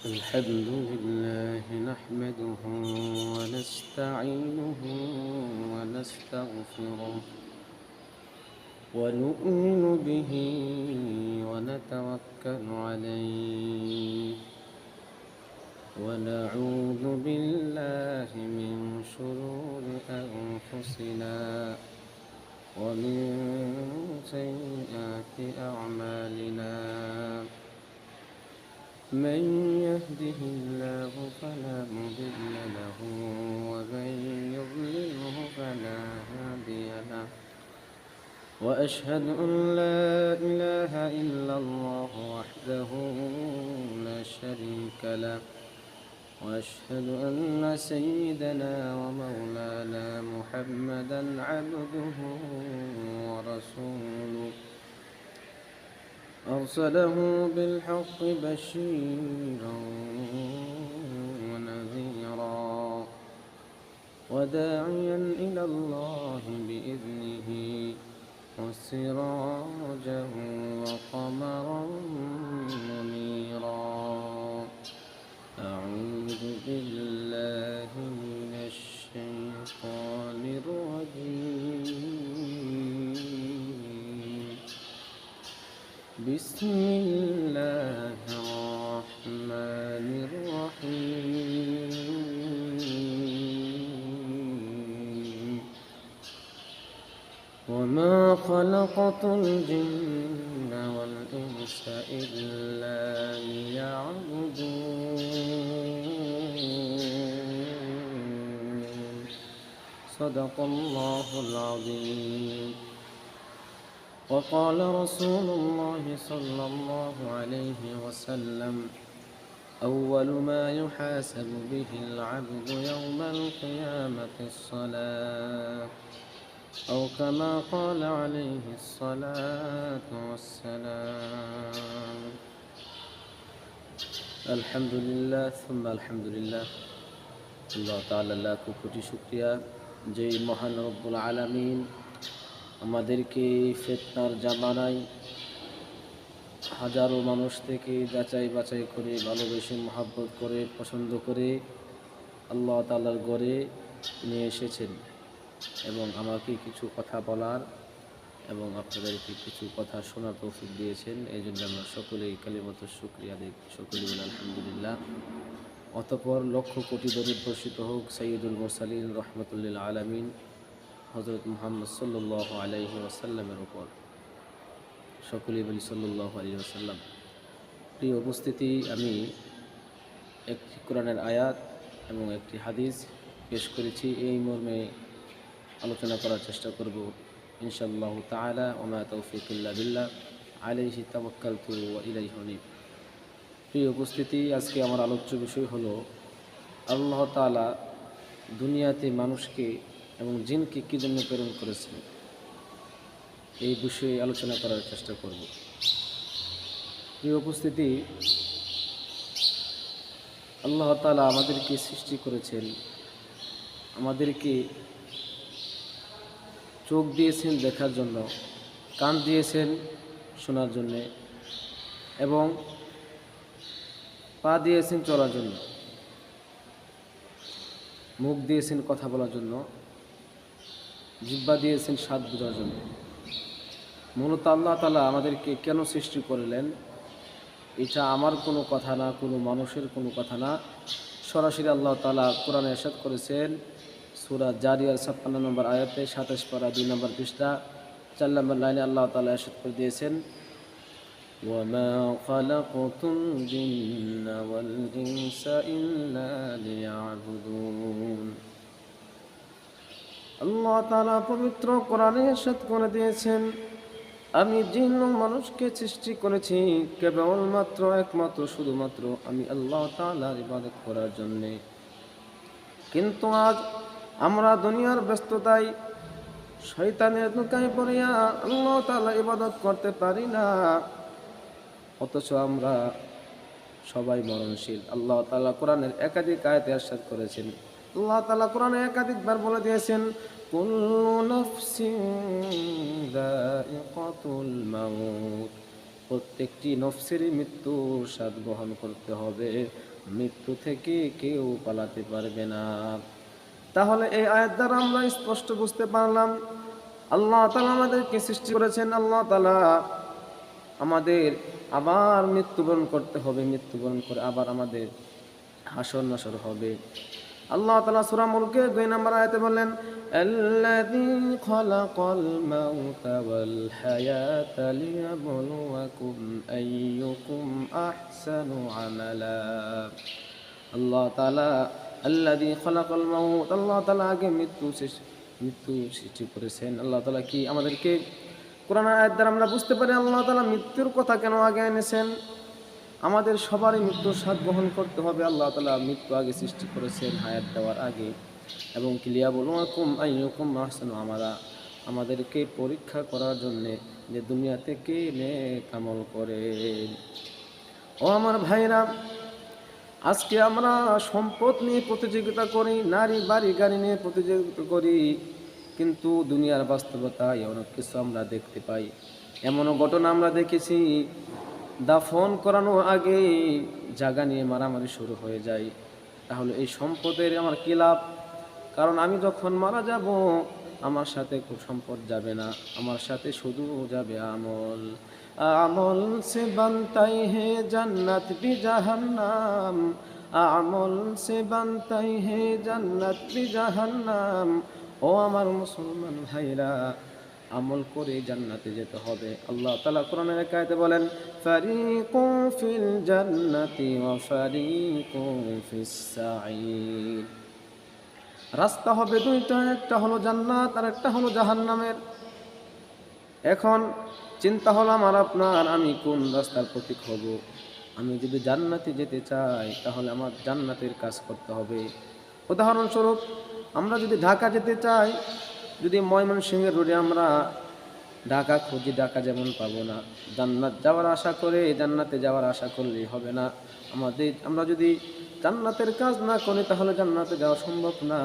الحمد لله نحمده ونستعينه ونستغفره ونؤمن به ونتوكل عليه ونعوذ بالله من شرور أنفسنا ومن سيئات أعمالنا من يهده الله فلا مضل له ومن يضلله فلا هادي له وأشهد أن لا إله إلا الله وحده لا شريك له وأشهد أن سيدنا ومولانا محمدا عبده ورسوله أرسله بالحق بشيرا ونذيرا وداعيا إلى الله بإذنه وسراجا وقمرا منيرا أعوذ بالله من الشيطان الرجيم بسم الله الرحمن الرحيم وما خلقت الجن والإنس إلا ليعبدون صدق الله العظيم. وقال رسول الله صلى الله عليه وسلم أول ما يحاسب به العبد يوم القيامة الصلاة أو كما قال عليه الصلاة والسلام. الحمد لله ثم الحمد لله আল্লাহ তাআলা লাখো কোটি শুকরিয়া যে মহান রব্বুল আলামিন আমাদেরকে ফিতনার জামানায় হাজারো মানুষ থেকে যাচাই বাছাই করে ভালোবেসে মহব্বত করে পছন্দ করে আল্লাহ তাআলার ঘরে নিয়ে এসেছেন এবং আমাকে কিছু কথা বলার এবং আপনাদেরকে কিছু কথা শোনার তৌফিক দিয়েছেন। এই জন্য আমরা সকলেই কালিমাত শুকরিয়া দিই, সকলেই বলি আলহামদুলিল্লাহ। অতঃপর লক্ষ কোটি দরুদ বর্ষিত হোক সাইয়্যিদুল মুরসালিন রাহমাতুল আলামিন হযরত মুহাম্মদ সাল্লাল্লাহু আলাইহি ওয়াসাল্লামের উপর। সকলেই বলি সাল্লাল্লাহু আলাইহি ওয়াসাল্লাম। প্রিয় উপস্থিতি, আমি একটি কোরআনের আয়াত এবং একটি হাদিস পেশ করেছি। এই মর্মে আলোচনা করার চেষ্টা করব ইনশাআল্লাহু তাআলা। ওয়া মা তাওফীক ইল্লা বিল্লাহ আলাইহি তাওয়াক্কালতু ওয়া ইলাইহি উনীব। প্রিয় উপস্থিতি, আজকে আমার আলোচ্য বিষয় হলো আল্লাহ তাআলা দুনিয়াতে মানুষকে এবং জিনকে কী জন্য প্রেরণ করেছেন, এই বিষয়ে আলোচনা করার চেষ্টা করব। প্রিয় উপস্থিতি, আল্লাহ তাআলা আমাদেরকে সৃষ্টি করেছেন, আমাদেরকে চোখ দিয়েছেন দেখার জন্য, কান দিয়েছেন শোনার জন্যে এবং পা দিয়েছেন চলার জন্য, মুখ দিয়েছেন কথা বলার জন্য, জিহ্বা দিয়েছেন স্বাদ বোঝার জন্য। মূলত আল্লাহ তাআলা আমাদেরকে কেন সৃষ্টি করলেন, এটা আমার কোনো কথা না, কোনো মানুষের কোনো কথা না। সরাসরি আল্লাহ তাআলা কোরআনে ইরশাদ করেছেন সূরা জারিয়ার ৫৬ নম্বর আয়াতে ২৭ পারা ২ নম্বর পৃষ্ঠা ৪ নম্বর লাইনে আল্লাহ তাআলা ইরশাদ করে দিয়েছেন, وَمَا خَلَقْتُ الْجِنَّ وَالْإِنسَ إِلَّا لِيَعْبُدُونَ। আল্লাহ তাআলা পবিত্র কোরআনে ইরশাদ করে দিয়েছেন, আমি জিন ও মানুষকে সৃষ্টি করেছি কেবলমাত্র একমাত্র শুধুমাত্র আমি আল্লাহ তাআলার ইবাদত করার জন্যে। কিন্তু আজ আমরা দুনিয়ার ব্যস্ততায় শয়তানের ধোঁকায় পড়িয়া আল্লাহ তাআলার ইবাদত করতে পারি না, অথচ আমরা সবাই মরণশীল। আল্লাহ তাআলা কোরআনের একাধিক আয়াতে ইরশাদ করেছেন, আল্লাহ তাআলা কোরআনে একাধিকবার বলে দিয়েছেন, কুল্লু নাফসিন যায়িকাতুল মাউত, প্রত্যেকটি নফসেরই মৃত্যুর স্বাদ গ্রহণ করতে হবে। মৃত্যু থেকে কেউ পালাতে পারবে না। তাহলে এই আয়াত দ্বারা আমরা স্পষ্ট বুঝতে পারলাম আল্লাহ তাআলা আমাদেরকে সৃষ্টি করেছেন, আল্লাহ তাআলা আমাদের আবার মৃত্যুবরণ করতে হবে, মৃত্যুবরণ করে আবার আমাদের হাসর নাসর হবে। আল্লাহ তাআলা সূরা মুলকের 2 নম্বর আয়াতে বললেন, আল্লাযী খালাকাল মাউতা ওয়াল হায়াতা লিয়াবলুয়াকুম আইয়ুকুম আহসানু আমালা। আল্লাহ তাআলা আল্লাযী খালাকাল মাউত, আল্লাহ তাআলা আগে মৃত্যু সৃষ্টি করেছেন। আল্লাহ তাআলা কি আমাদেরকে কোরআনের আয়াত দ্বারা আমরা বুঝতে পারি আল্লাহ তাআলা মৃত্যুর কথা কেন আগে এনেছেন। আমাদের সবারই মৃত্যুর স্বাদ গ্রহণ করতে হবে। আল্লাহ তাআলা মৃত্যু আগে সৃষ্টি করেছেন হায়াত দেওয়ার আগে, এবং লিয়াবলুয়াকুম আইয়ুকুম আহসানু আমালা, আমাদেরকে পরীক্ষা করার জন্যে যে দুনিয়াতে কে নেক আমল করে। ও আমার ভাইরা, আজকে আমরা সম্পদ নিয়ে প্রতিযোগিতা করি, নারী বাড়ি গাড়ি নিয়ে প্রতিযোগিতা করি, কিন্তু দুনিয়ার বাস্তবতায় অনেক কিছু আমরা দেখতে পাই। এমনও ঘটনা আমরা দেখেছি, দাফন করানোর আগে জায়গা নিয়ে মারামারি শুরু হয়ে যায়। তাহলে এই সম্পদের আমার কী লাভ? কারণ আমি যখন মারা যাব আমার সাথে খুব সম্পদ যাবে না, আমার সাথে শুধু যাবে আমল। আমল সে বানতাই হে জান্নাত বি জাহান্নাম, আমল সে বানতাই হে জান্নাত বি জাহান্নাম। ও আমার মুসলমান ভাইরা, আমল করে জান্নাতে যেতে হবে। আল্লাহ তাআলা কোরআনের এক আয়াতে বলেন, ফারিকুন ফিল জান্নাতি ওয়া ফারিকুন ফিস সাঈর। রাস্তা হবে দুইটা, একটা হলো জান্নাত আর একটা হলো জাহান্নামের। এখন চিন্তা হলো আমার আপনার, আমি কোন রাস্তার প্রতীক হব? আমি যদি জান্নাতে যেতে চাই তাহলে আমার জান্নাতের কাজ করতে হবে। উদাহরণস্বরূপ, আমরা যদি ঢাকা যেতে চাই, যদি ময়মনসিংহের রোডে আমরা ঢাকা খুঁজি, ঢাকা যেমন পাবো না। জান্নাত যাওয়ার আশা করে জান্নাতে যাওয়ার আশা করলেই হবে না। আমরা যদি জান্নাতের কাজ না করি তাহলে জান্নাতে যাওয়া সম্ভব না।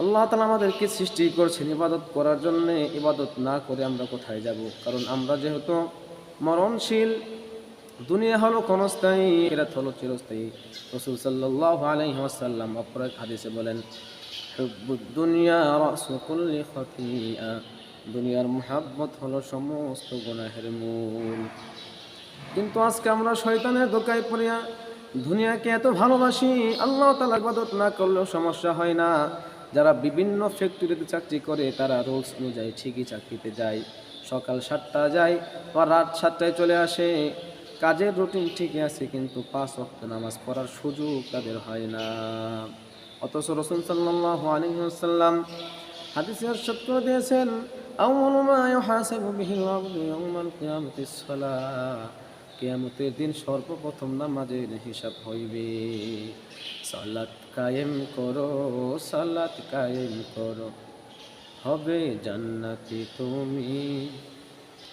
আল্লাহ তাআলা আমাদেরকে সৃষ্টি করেছেন ইবাদত করার জন্য, ইবাদত না করে আমরা কোথায় যাব? কারণ আমরা যেহেতু মরণশীল, দুনিয়া হলো ক্ষণস্থায়ী, আখিরাত হলো চিরস্থায়ী। রাসূল সাল্লাল্লাহু আলাইহি ওয়াসাল্লাম অপর এক হাদিসে বলেন, হুব্বুদ দুনিয়া রাসু কুল্লি খাতিয়া, দুনিয়ার মুহাব্বত হলো সমস্ত গুনাহের মূল। কিন্তু আজকে আমরা শয়তানের ধোঁকায় পড়িয়া দুনিয়াকে এত ভালোবাসি, আল্লাহ তাআলার ইবাদত না করলেও সমস্যা হয় না। যারা বিভিন্ন ফ্যাক্টরিতে চাকরি করে তারা রুলস অনুযায়ী ঠিকই চাকরিতে যায়, সকাল 7টায় যায় বা রাত 7টায় চলে আসে। কাজের রুটিন ঠিকই আছে, কিন্তু 5 ওয়াক্ত নামাজ পড়ার সুযোগ তাদের হয় না। অথচ রাসূল সাল্লাল্লাহু আলাইহি ওয়াসাল্লাম হাদিসে ইরশাদ করে দিয়েছেন, আউয়ালু মা ইউহাসাবু বিহিল আবদু ইয়াউমাল কিয়ামাতিস সালাহ, কিয়ামতের দিন সর্বপ্রথম নামাজের হিসাব হইবে। সালাত কায়েম করো, সালাত কায়েম করো, হবে জান্নাতি তুমি।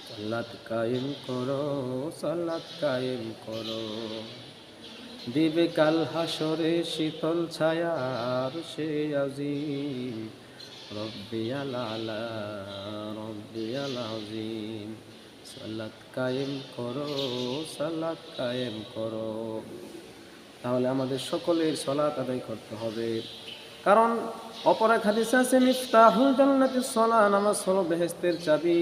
সালাত কায়েম করো, সালাত কায়েম করো, দিবে কাল হাসরে শীতল ছায়া আরশে আজিম। রব্বিয়াল আলা, রব্বিয়াল আযীম। সালাত কায়েম করো, সালাত কায়েম করো। তাহলে আমাদের সকলের সালাত আদায় করতে হবে। কারণ অপর এক হাদিসে আছে, মিফতাহুল জান্নাতিস সালাহ, নামাজ হলো বেহেশতের চাবি।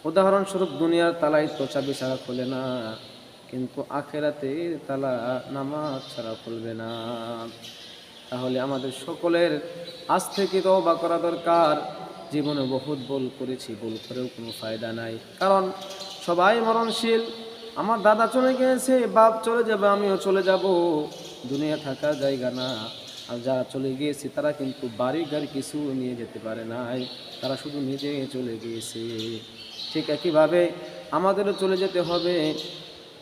উদাহরণস্বরূপ, দুনিয়ার তালাই তো চাবি ছাড়া খোলে না, কিন্তু আখিরাতের তালা নামাজ ছাড়া খুলবে না। তাহলে আমাদের সকলের আজ থেকে তওবা করা দরকার। জীবনে বহুত ভুল করেছি, ভুল করেও কোনো ফায়দা নাই, কারণ সবাই মরণশীল। আমার দাদা চলে গিয়েছে, বাপ চলে যাবে, আমিও চলে যাব। দুনিয়া থাকার জায়গা না। আর যারা চলে গিয়েছে তারা কিন্তু বাড়ি গাড়ি কিছু নিয়ে যেতে পারে নাই, তারা শুধু নিজে চলে গিয়েছে। ঠিক একইভাবে আমাদেরও চলে যেতে হবে।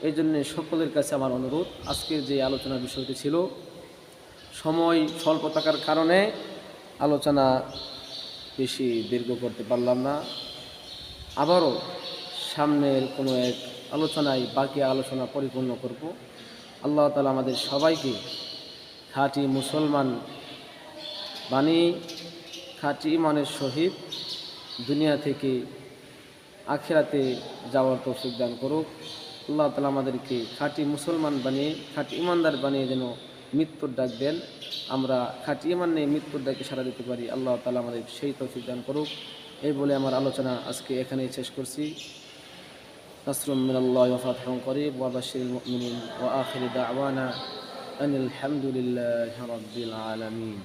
এই জন্যে সকলের কাছে আমার অনুরোধ, আজকের যে আলোচনার বিষয়টি ছিল, সময় স্বল্প থাকার কারণে আলোচনা বেশি দীর্ঘ করতে পারলাম না। আবারও সামনের কোনো এক আলোচনায় বাকি আলোচনা পরিপূর্ণ করব। আল্লাহ তাআলা আমাদের সবাইকে খাঁটি মুসলমান বাণী, খাঁটি ইমানের সহিত দুনিয়া থেকে আখিরাতে যাওয়ার তৌফিক দান করুক। আল্লাহ তাআলা আমাদেরকে খাঁটি মুসলমান বানিয়ে, খাঁটি ইমানদার বানিয়ে যেন মৃত্যুর ডাক দেন, আমরা খাঁটি ইমান নিয়ে মৃত্যুর ডাকে সাড়া দিতে পারি। আল্লাহ তাআলা আমাদের সেই তৌফিক দান করুক। এই বলে আমার আলোচনা আজকে এখানেই শেষ করছি। নাসরুম মিনাল্লাহি ওয়া ফাতহুন করিব ওয়া বাশশিরিল মুমিনিন ওয়া আখিরু দাওয়ানা আনিল হামদুলিল্লাহি রাব্বিল আলামিন।